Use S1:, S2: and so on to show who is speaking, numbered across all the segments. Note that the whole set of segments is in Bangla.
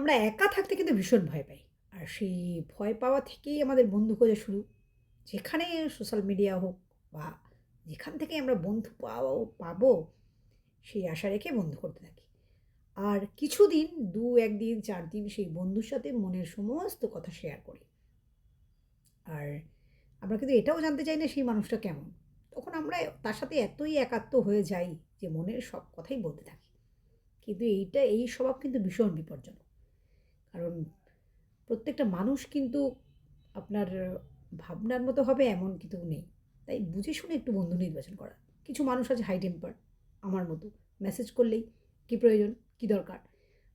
S1: আমরা একা থাকতে কিন্তু ভীষণ ভয় পাই। আর সেই ভয় পাওয়া থেকেই আমাদের বন্ধু খোঁজা শুরু। যেখানে সোশ্যাল মিডিয়া হোক বা যেখান থেকে আমরা বন্ধু পাবো, সেই আশা রেখে বন্ধু করতে থাকি। আর কিছুদিন ২-১ দিন ৪ দিন সেই বন্ধুর সাথে মনের সমস্ত কথা শেয়ার করি। আর আমরা কিন্তু এটাও জানতে চাই না সেই মানুষটা কেমন। তখন আমরা তার সাথে এতই একাত্ম হয়ে যাই যে মনের সব কথাই বলতে থাকি। কিন্তু এই স্বভাব কিন্তু ভীষণ বিপজ্জনক। কারণ প্রত্যেকটা মানুষ কিন্তু আপনার ভাবনার মতো হবে এমন কিন্তু নেই। তাই বুঝে শুনে একটু বন্ধু নির্বাচন করা। কিছু মানুষ আছে হাই টেম্পার, আমার মতো। মেসেজ করলেই কি প্রয়োজন, কি দরকার?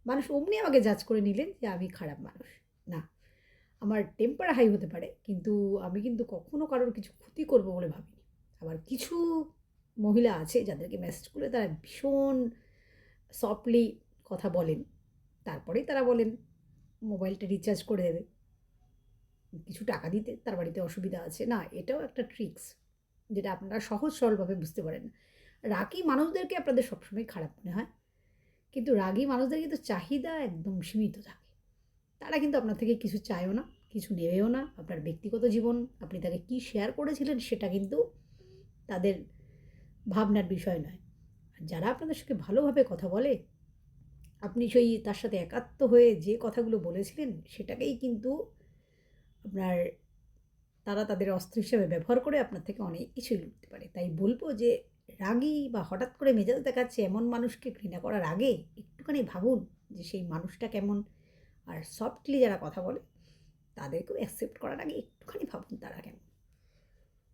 S1: মানুষ অমনি আমাকে জাজ করে নিলেন যে আমি খারাপ মানুষ। না, আমার টেম্পার হাই হতে পারে কিন্তু আমি কিন্তু কখনো কারোর কিছু ক্ষতি করব বলে ভাবিনি। আবার কিছু মহিলা আছে যাদেরকে মেসেজ করলে তারা ভীষণ সফটলি কথা বলেন। তারপরেই তারা বলেন মোবাইলটা রিচার্জ করে দেবে। কিছু টাকা দিতে তার বাড়িতে অসুবিধা আছে। না, এটাও একটা ট্রিক্স যেটা আপনারা সহজ সরলভাবে বুঝতে পারেন না। রাগী মানুষদেরকে আপনাদের সবসময় খারাপ মনে হয়। কিন্তু রাগী মানুষদের কিন্তু চাহিদা একদম সীমিত থাকে। তারা কিন্তু আপনার থেকে কিছু চায়ও না, কিছু নেবেও না। আপনার ব্যক্তিগত জীবন, আপনি তাকে কী শেয়ার করেছিলেন সেটা কিন্তু তাদের ভাবনার বিষয় নয়। আর যারা আপনাদের সঙ্গে ভালোভাবে কথা বলে, আপনি সেই তার সাথে একাত্ম হয়ে যে কথাগুলো বলেছিলেন সেটাকেই কিন্তু আপনার তারা তাদের অস্ত্র হিসেবে ব্যবহার করে আপনার থেকে অনেক কিছুই লুটতে পারে। তাই বলব যে রাগী বা হঠাৎ করে মেজাজ দেখাচ্ছে এমন মানুষকে ঘৃণা করার আগে একটুখানি ভাবুন যে সেই মানুষটা কেমন? আর সফটলি যারা কথা বলে তাদেরকেও অ্যাকসেপ্ট করার আগে একটুখানি ভাবুন তারা কেমন?